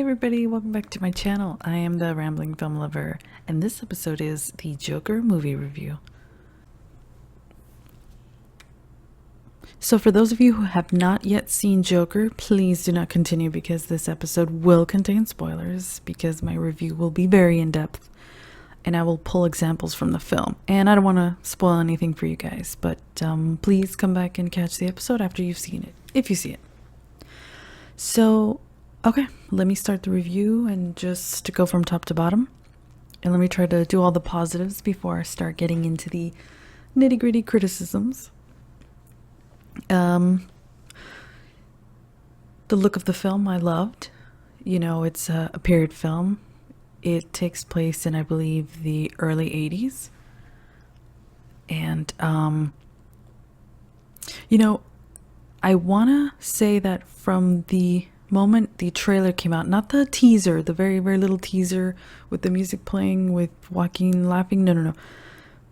everybody, welcome back to my channel. I am the Rambling Film Lover, and this episode is the Joker movie review. So for those of you who have not yet seen Joker, please do not continue because this episode will contain spoilers, because my review will be very in-depth and I will pull examples from the film. And I don't want to spoil anything for you guys, but please come back and catch the episode after you've seen it, if you see it. So, okay, let me start the review and just go from top to bottom. And let me try to do all the positives before I start getting into the nitty-gritty criticisms. The look of the film I loved. You know, it's a period film. It takes place in, I believe, the early 80s. And, you know, I want to say that from the moment the trailer came out, not the teaser, the very, very little teaser with the music playing with Joaquin laughing. No.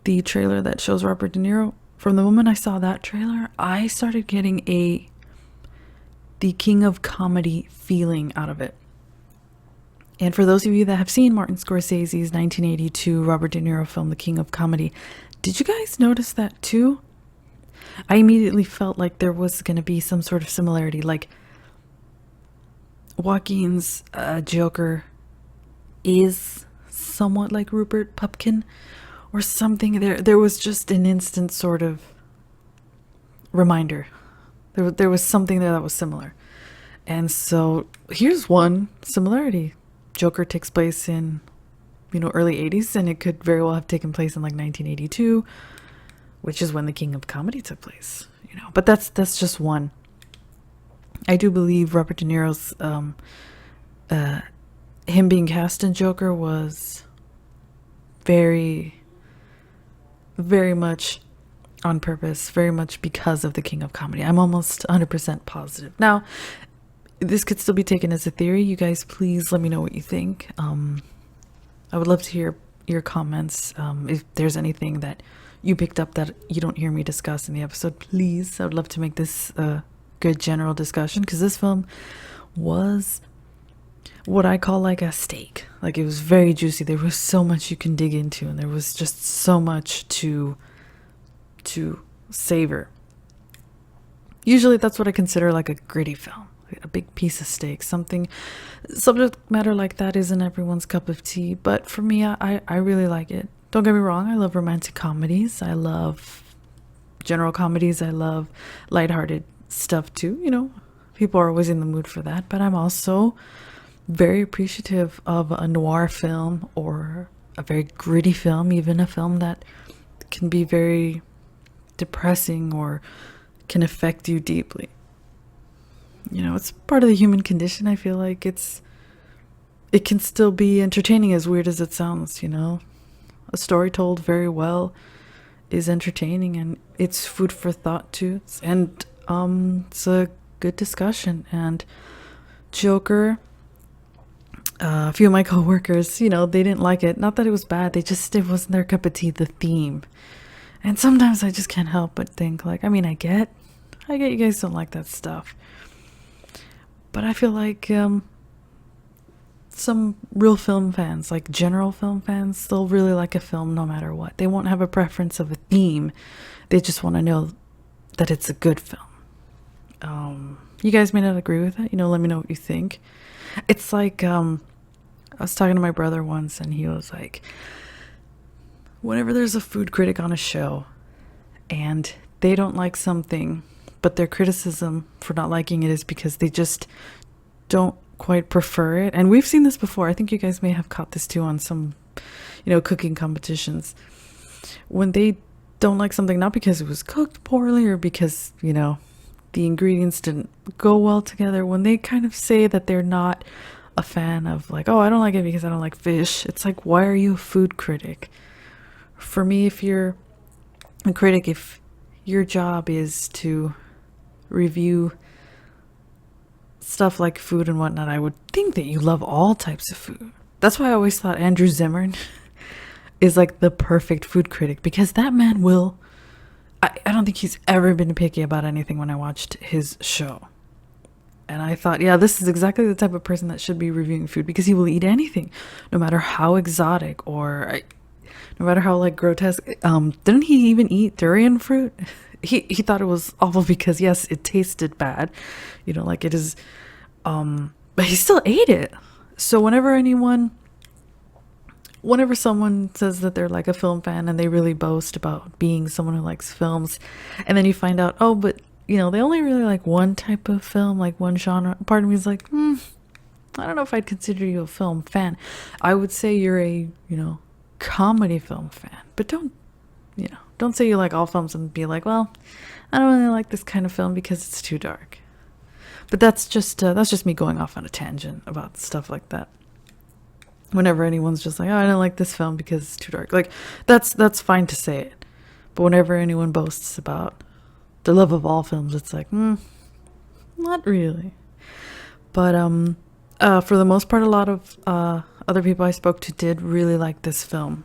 The trailer that shows Robert De Niro. From the moment I saw that trailer, I started getting the King of Comedy feeling out of it. And for those of you that have seen Martin Scorsese's 1982 Robert De Niro film, The King of Comedy, did you guys notice that too? I immediately felt like there was going to be some sort of similarity, like Joaquin's Joker is somewhat like Rupert Pupkin or something. There was just an instant sort of reminder. There was something there that was similar. And so here's one similarity. Joker takes place in, early 80s, and it could very well have taken place in like 1982, which is when The King of Comedy took place, But that's just one. I do believe Robert De Niro's him being cast in Joker was very, very much on purpose, very much because of The King of Comedy. I'm almost 100% positive. Now, this could still be taken as a theory. You guys, please let me know what you think. I would love to hear your comments. If there's anything that you picked up that you don't hear me discuss in the episode, please. I would love to make this a good general discussion, because this film was what I call like a steak. Like, it was very juicy. There was so much you can dig into, and there was just so much to savor. Usually that's what I consider like a gritty film, a big piece of steak. Subject matter like that isn't everyone's cup of tea, but for me, I really like it. Don't get me wrong, I love romantic comedies, I love general comedies, I love lighthearted stuff too. People are always in the mood for that, but I'm also very appreciative of a noir film or a very gritty film, even a film that can be very depressing or can affect you deeply. It's part of the human condition. I feel like it can still be entertaining, as weird as it sounds. A story told very well is entertaining, and it's food for thought too. And it's a good discussion. And Joker, a few of my coworkers, they didn't like it. Not that it was bad, it wasn't their cup of tea, the theme. And sometimes I just can't help but think, like, I get you guys don't like that stuff, but I feel like some real film fans, like general film fans, they'll really like a film no matter what. They won't have a preference of a theme. They just want to know that it's a good film. You guys may not agree with that. Let me know what you think. It's like, I was talking to my brother once, and he was like, whenever there's a food critic on a show and they don't like something, but their criticism for not liking it is because they just don't quite prefer it. And we've seen this before. I think you guys may have caught this too on some, cooking competitions. When they don't like something, not because it was cooked poorly or because, the ingredients didn't go well together, when they kind of say that they're not a fan of, like, oh, I don't like it because I don't like fish. It's like, why are you a food critic? For me, if you're a critic, if your job is to review stuff like food and whatnot, I would think that you love all types of food. That's why I always thought Andrew Zimmern is like the perfect food critic, because that man will, I don't think he's ever been picky about anything when I watched his show. And I thought, yeah, this is exactly the type of person that should be reviewing food, because he will eat anything, no matter how exotic or no matter how like grotesque. Didn't he even eat durian fruit? He thought it was awful because yes, it tasted bad, you know, like it is. But he still ate it. So whenever someone says that they're like a film fan and they really boast about being someone who likes films, and then you find out, oh, but you know, they only really like one type of film, like one genre, part of me is like, I don't know if I'd consider you a film fan. I would say you're a, you know, comedy film fan, but don't say you like all films and be like, well, I don't really like this kind of film because it's too dark. But that's just me going off on a tangent about stuff like that. Whenever anyone's just like, oh, I don't like this film because it's too dark, like that's fine to say it. But whenever anyone boasts about the love of all films, it's like, not really. But for the most part, a lot of other people I spoke to did really like this film,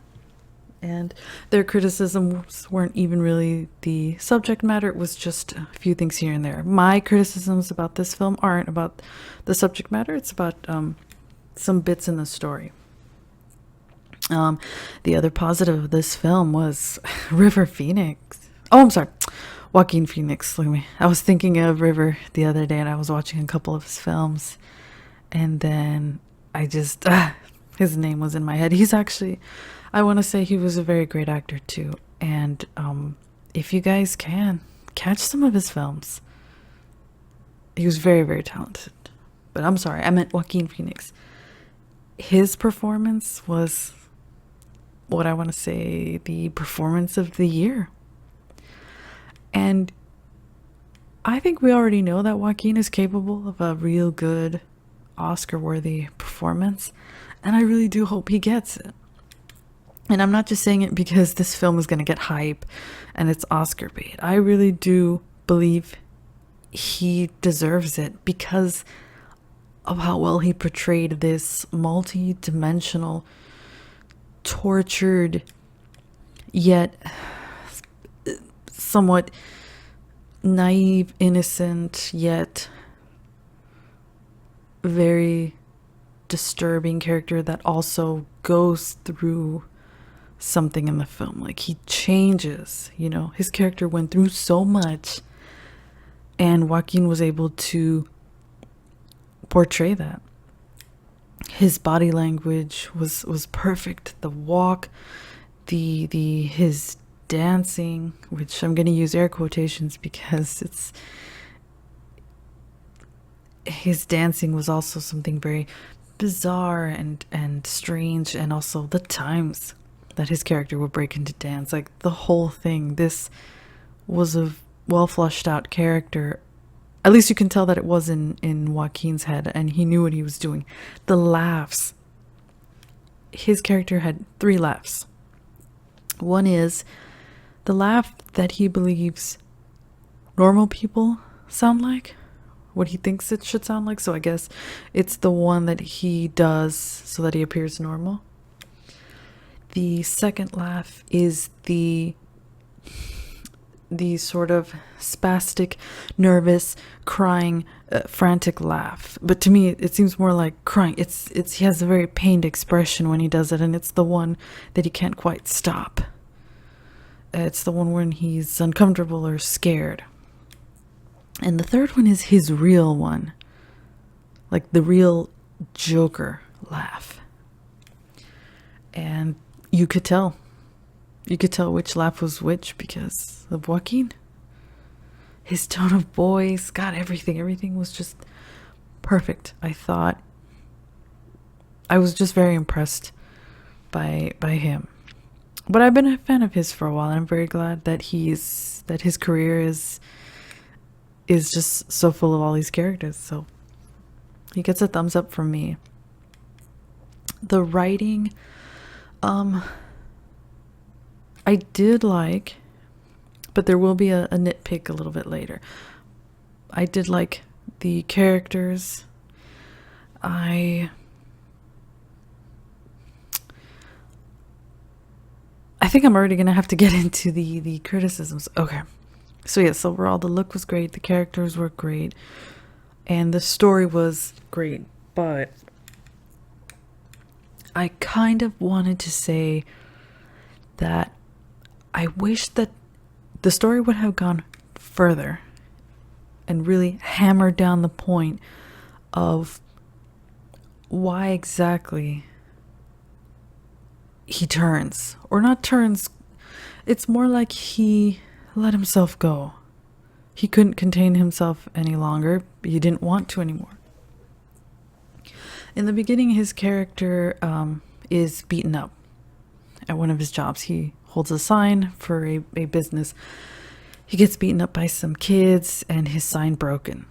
and their criticisms weren't even really the subject matter. It was just a few things here and there. My criticisms about this film aren't about the subject matter. It's about some bits in the story. The other positive of this film was River Phoenix. Oh, I'm sorry. Joaquin Phoenix. Look at me. I was thinking of River the other day and I was watching a couple of his films. And then I just, his name was in my head. He's actually, I want to say he was a very great actor too. And if you guys can, catch some of his films. He was very, very talented. But I'm sorry, I meant Joaquin Phoenix. His performance was what I want to say the performance of the year. And I think we already know that Joaquin is capable of a real good Oscar-worthy performance. And I really do hope he gets it. And I'm not just saying it because this film is going to get hype and it's Oscar bait. I really do believe he deserves it because of how well he portrayed this multi-dimensional, tortured, yet somewhat naive, innocent, yet very disturbing character that also goes through something in the film. Like, he changes, you know, his character went through so much, and Joaquin was able to portray that. His body language was perfect. The walk, his dancing, which I'm going to use air quotations because it's, his dancing was also something very bizarre and strange, and also the times that his character would break into dance, like the whole thing. This was a well fleshed out character. At least you can tell that it was in Joaquin's head, and he knew what he was doing. The laughs. His character had 3 laughs. One is the laugh that he believes normal people sound like, what he thinks it should sound like. So I guess it's the one that he does so that he appears normal. The second laugh is the sort of spastic, nervous, crying, frantic laugh. But to me, it seems more like crying. It's he has a very pained expression when he does it, and it's the one that he can't quite stop. It's the one when he's uncomfortable or scared. And the third one is his real one, like the real Joker laugh. And you could tell which laugh was which because of Joaquin. His tone of voice, God, everything was just perfect. I thought I was just very impressed by him. But I've been a fan of his for a while, and I'm very glad that his career is just so full of all these characters. So he gets a thumbs up from me. The writing, I did like, but there will be a nitpick a little bit later. I did like the characters. I think I'm already gonna have to get into the criticisms. Okay. So yes, overall the look was great, the characters were great. and the story was great, but I kind of wanted to say that I wish that the story would have gone further and really hammered down the point of why exactly he turns, or not turns. It's more like he let himself go. He couldn't contain himself any longer. He didn't want to anymore. In the beginning, his character is beaten up at one of his jobs. He holds a sign for a business. He gets beaten up by some kids and his sign broken.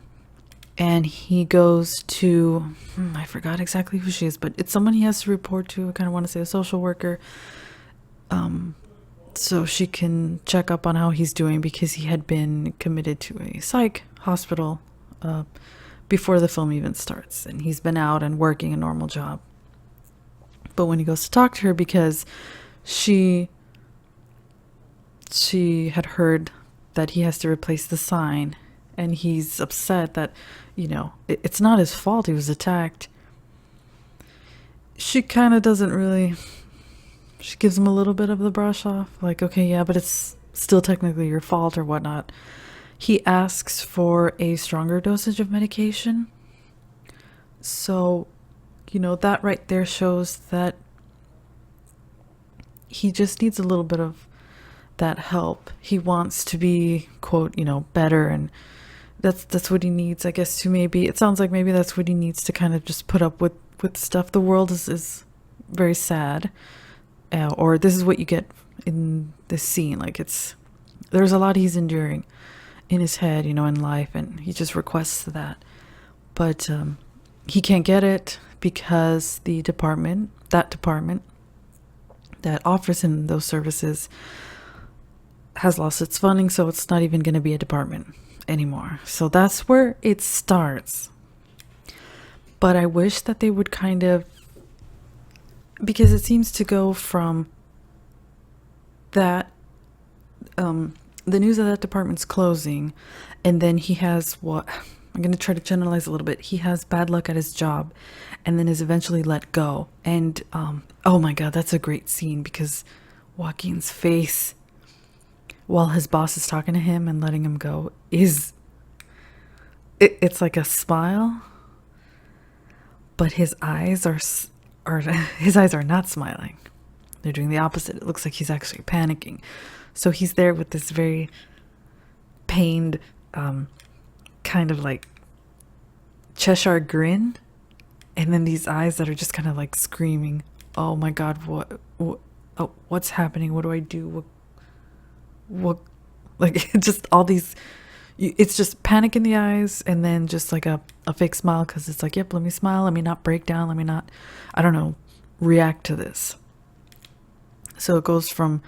And he goes to, I forgot exactly who she is, but it's someone he has to report to. I kind of want to say a social worker. So she can check up on how he's doing, because he had been committed to a psych hospital before the film even starts. And he's been out and working a normal job. But when he goes to talk to her, because she had heard that he has to replace the sign, and he's upset that, it's not his fault he was attacked. She kind of doesn't really, she gives him a little bit of the brush off, like, okay, yeah, but it's still technically your fault or whatnot. He asks for a stronger dosage of medication. So, that right there shows that he just needs a little bit of that help. He wants to be, quote, better, and that's what he needs, I guess, to maybe, it sounds like maybe that's what he needs to kind of just put up with stuff. The world is very sad, or this is what you get in this scene. Like, there's a lot he's enduring in his head, in life, and he just requests that. But he can't get it because the department that offers him those services has lost its funding, so it's not even going to be a department anymore. So that's where it starts. But I wish that they would kind of, because it seems to go from that, the news of that department's closing, and then he has I'm going to try to generalize a little bit. He has bad luck at his job, and then is eventually let go. And oh my God, that's a great scene, because Joaquin's face while his boss is talking to him and letting him go it's like a smile, but his eyes are not smiling. They're doing the opposite. It looks like he's actually panicking. So he's there with this very pained, kind of like Cheshire grin, and then these eyes that are just kind of like screaming, "Oh my God, what's happening? What do I do? What?" Like, just all these. It's just panic in the eyes, and then just like a fake smile, because it's like, yep, let me smile, let me not break down, let me not, I don't know, react to this. So it goes from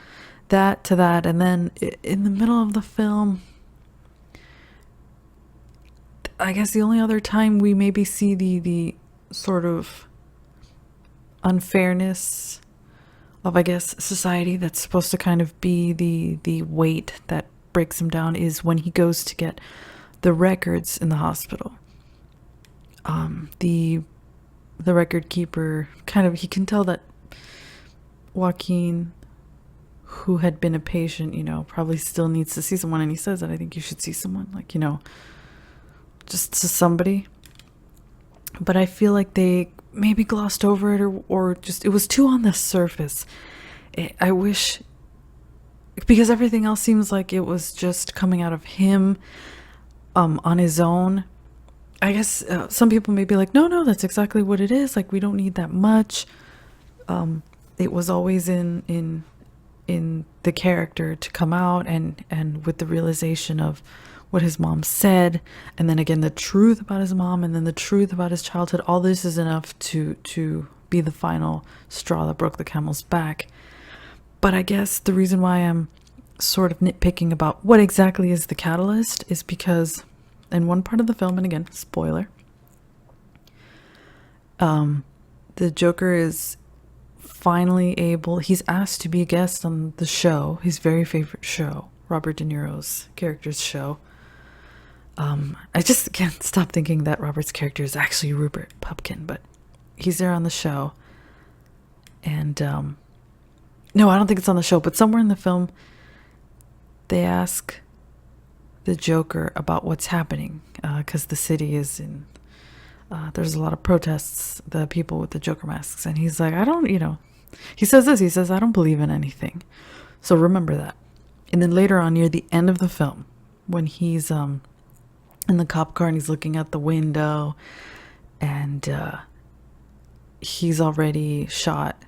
that to that, and then in the middle of the film, I guess the only other time we maybe see the sort of unfairness of, I guess, society that's supposed to kind of be the weight that breaks him down is when he goes to get the records in the hospital. The record keeper kind of, he can tell that Joaquin, who had been a patient, probably still needs to see someone, and he says that, I think you should see someone, like, just to somebody. But I feel like they maybe glossed over it, or just, it was too on the surface. I wish, because everything else seems like it was just coming out of him on his own. I guess some people may be like, no, that's exactly what it is. Like, we don't need that much. It was always in the character to come out and with the realization of what his mom said, and then again the truth about his mom, and then the truth about his childhood. All this is enough to be the final straw that broke the camel's back. But I guess the reason why I'm sort of nitpicking about what exactly is the catalyst is because in one part of the film, and again, spoiler, the Joker is finally he's asked to be a guest on the show, his very favorite show, Robert De Niro's character's show. I just can't stop thinking that Robert's character is actually Rupert Pupkin, but he's there on the show. And no, I don't think it's on the show, but somewhere in the film they ask the Joker about what's happening, because the city is in there's a lot of protests, the people with the Joker masks, and he's like, I don't, he says this, he says, I don't believe in anything. So remember that. And then later on, near the end of the film, when he's in the cop car and he's looking out the window, and he's already shot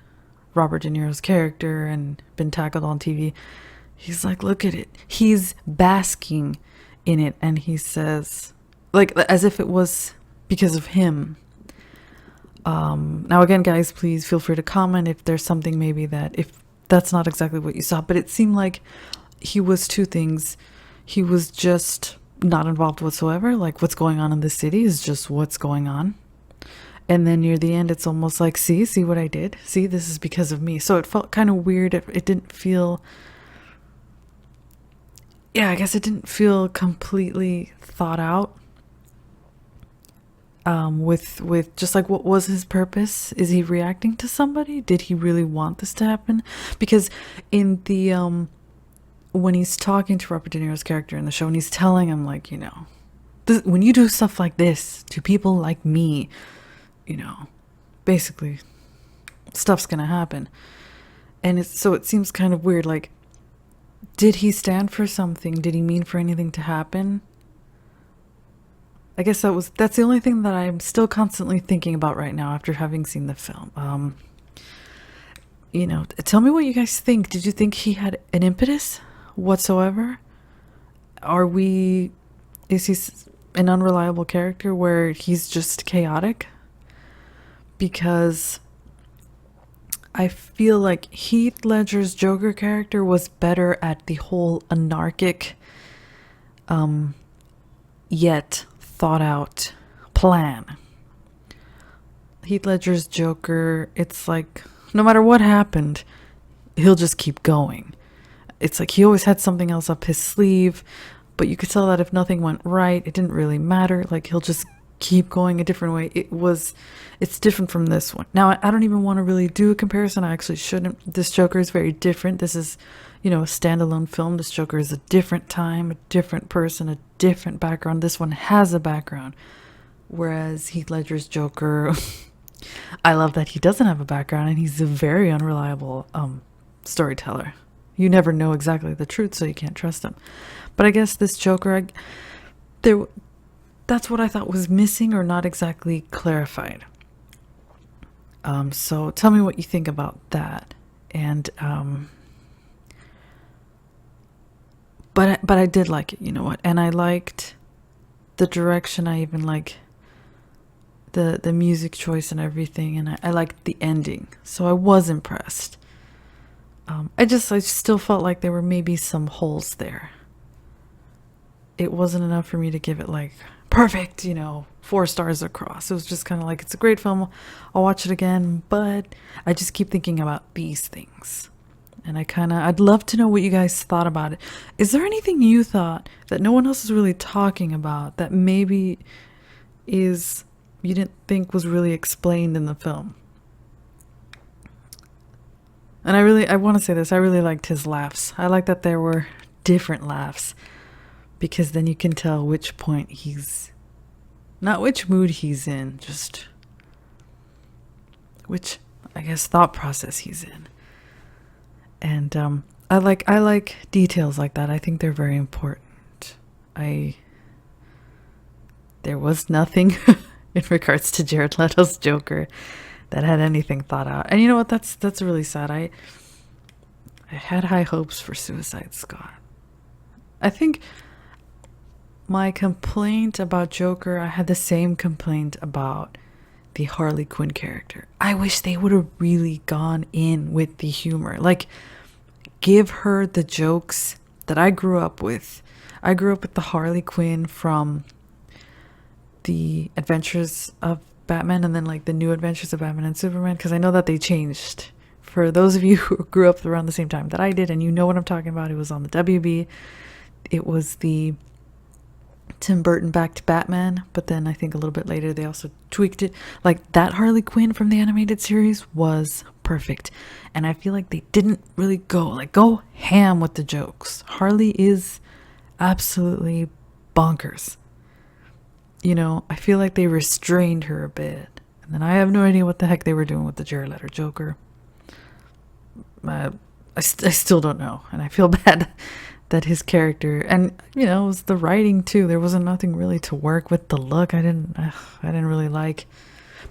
Robert De Niro's character and been tackled on TV, he's like, look at it. He's basking in it, and he says, like, as if it was because of him. Now again, guys, please feel free to comment if there's something maybe that, if that's not exactly what you saw, but it seemed like he was two things. He was just not involved whatsoever. Like, what's going on in the city is just what's going on. And then near the end, it's almost like, see what I did? See, this is because of me. So it felt kind of weird. It didn't feel, I guess it didn't feel completely thought out. With just like, what was his purpose? Is he reacting to somebody? Did he really want this to happen? Because in the when he's talking to Robert De Niro's character in the show, and he's telling him, like, when you do stuff like this to people like me, basically stuff's gonna happen. And so it seems kind of weird. Like, did he stand for something? Did he mean for anything to happen? I guess that's the only thing that I'm still constantly thinking about right now after having seen the film. Tell me what you guys think. Did you think he had an impetus whatsoever? Is he an unreliable character where he's just chaotic? Because I feel like Heath Ledger's Joker character was better at the whole anarchic, yet thought out plan. Heath Ledger's Joker, it's like, no matter what happened, he'll just keep going. It's like he always had something else up his sleeve, but you could tell that if nothing went right, it didn't really matter. Like, he'll just keep going a different way. It's different from this one. Now, I don't even want to really do a comparison. I actually shouldn't. This Joker is very different. This is, a standalone film. This Joker is a different time, a different person, a different background. This one has a background. Whereas Heath Ledger's Joker, I love that he doesn't have a background, and he's a very unreliable storyteller. You never know exactly the truth, so you can't trust him. But I guess this Joker, that's what I thought was missing or not exactly clarified. So tell me what you think about that. And but I did like it, you know what? And I liked the direction. I even like the music choice and everything, and I liked the ending. So I was impressed. I still felt like there were maybe some holes there. It wasn't enough for me to give it like perfect, 4 stars across. It was just kind of like, it's a great film. I'll watch it again, but I just keep thinking about these things. And I'd love to know what you guys thought about it. Is there anything you thought that no one else is really talking about that maybe you didn't think was really explained in the film? And I want to say this, I really liked his laughs. I like that there were different laughs, because then you can tell which point not which mood he's in, just which, I guess, thought process he's in. And I like details like that. I think they're very important. There was nothing in regards to Jared Leto's Joker that had anything thought out. And you know what? That's really sad. I had high hopes for Suicide Squad. I think my complaint about Joker, I had the same complaint about the Harley Quinn character. I wish they would have really gone in with the humor. Like, give her the jokes that I grew up with. I grew up with the Harley Quinn from the Adventures of Batman, and then like the New Adventures of Batman and Superman, because I know that they changed. For those of you who grew up around the same time that I did, and you know what I'm talking about, it was on the WB. It was the Tim Burton backed Batman, but then I think a little bit later they also tweaked it. Like, that Harley Quinn from the animated series was perfect. And I feel like they didn't really go ham with the jokes. Harley is absolutely bonkers. You know, I feel like they restrained her a bit. And then I have no idea what the heck they were doing with the Jared Leto Joker. I still don't know. And I feel bad that his character, and you know, it was the writing too. There wasn't nothing really to work with. The look I didn't really like.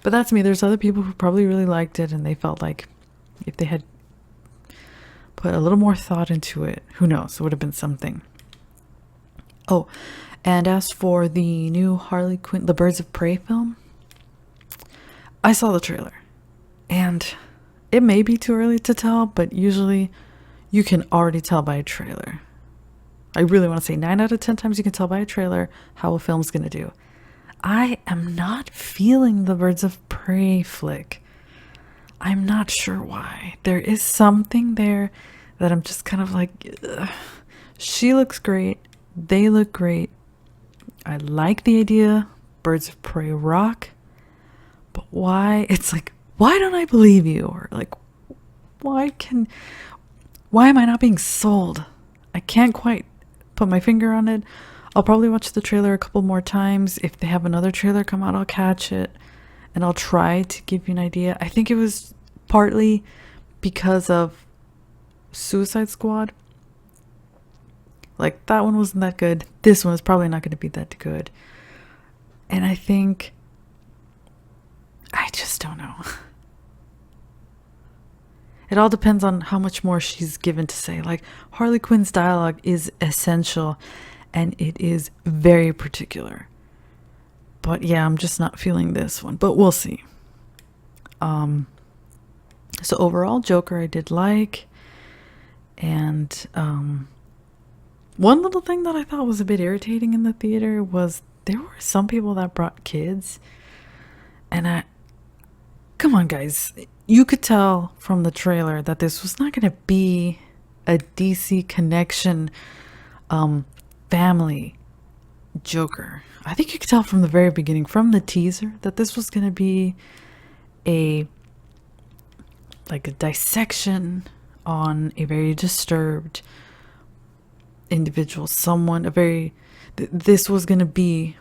But that's me. There's other people who probably really liked it, and they felt like if they had put a little more thought into it, who knows, it would have been something. Oh, and as for the new Harley Quinn, the Birds of Prey film, I saw the trailer, and it may be too early to tell, but usually you can already tell by a trailer. I really want to say 9 out of 10 times you can tell by a trailer how a film's going to do. I am not feeling the Birds of Prey flick. I'm not sure why. There is something there that I'm just kind of like, ugh. She looks great. They look great. I like the idea. Birds of Prey rock. But why? It's like, why don't I believe you? Or like, why am I not being sold? I can't quite put my finger on it. I'll probably watch the trailer a couple more times. If they have another trailer come out, I'll catch it and I'll try to give you an idea. I think it was partly because of Suicide Squad. Like, that one wasn't that good. This one is probably not going to be that good. And I think, I just don't know. It all depends on how much more she's given to say. Like, Harley Quinn's dialogue is essential and it is very particular. But yeah, I'm just not feeling this one. But we'll see. So overall, Joker I did like. And one little thing that I thought was a bit irritating in the theater was there were some people that brought kids. And come on, guys. You could tell from the trailer that this was not going to be a DC connection family Joker. I think you could tell from the very beginning, from the teaser, that this was going to be a dissection on a very disturbed individual, this was going to be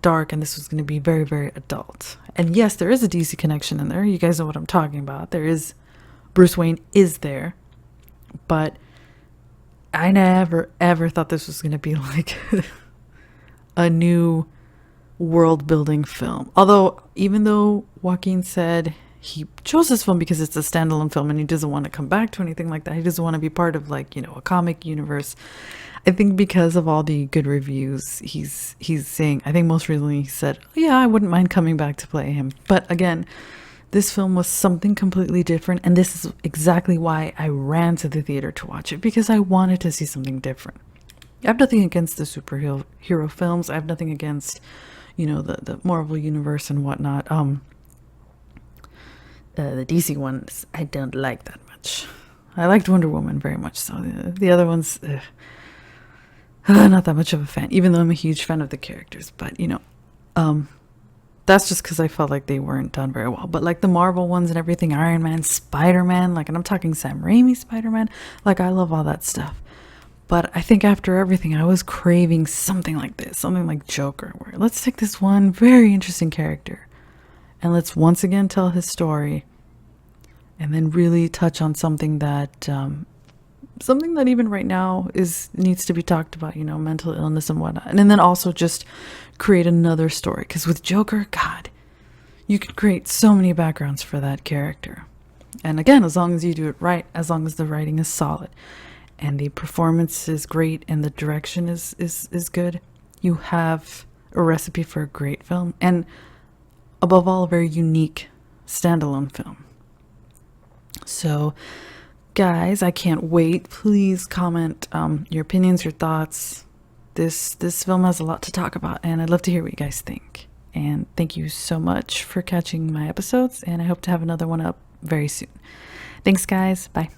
dark and this was going to be very, very adult. And yes, there is a DC connection in there. You guys know what I'm talking about. Bruce Wayne is there, but I never ever thought this was going to be like a new world building film. Although, even though Joaquin said he chose this film because it's a standalone film and he doesn't want to come back to anything like that. He doesn't want to be part of a comic universe. I think because of all the good reviews, he's saying, I think most recently he said, oh, yeah, I wouldn't mind coming back to play him. But again, this film was something completely different. And this is exactly why I ran to the theater to watch it, because I wanted to see something different. I have nothing against the superhero films. I have nothing against, the Marvel universe and whatnot. The DC ones, I don't like that much. I liked Wonder Woman very much so. The other ones, not that much of a fan, even though I'm a huge fan of the characters. But, that's just because I felt like they weren't done very well. But like the Marvel ones and everything, Iron Man, Spider-Man, and I'm talking Sam Raimi Spider-Man, I love all that stuff. But I think after everything, I was craving something like this, something like Joker, where let's take this one very interesting character and let's once again tell his story, and then really touch on something that even right now needs to be talked about, mental illness and whatnot. And then also just create another story. Because with Joker, God, you could create so many backgrounds for that character. And again, as long as you do it right, as long as the writing is solid and the performance is great and the direction is good, you have a recipe for a great film. And above all, a very unique standalone film. So, guys, I can't wait. Please comment your opinions, your thoughts. This film has a lot to talk about, and I'd love to hear what you guys think. And thank you so much for catching my episodes, and I hope to have another one up very soon. Thanks, guys. Bye.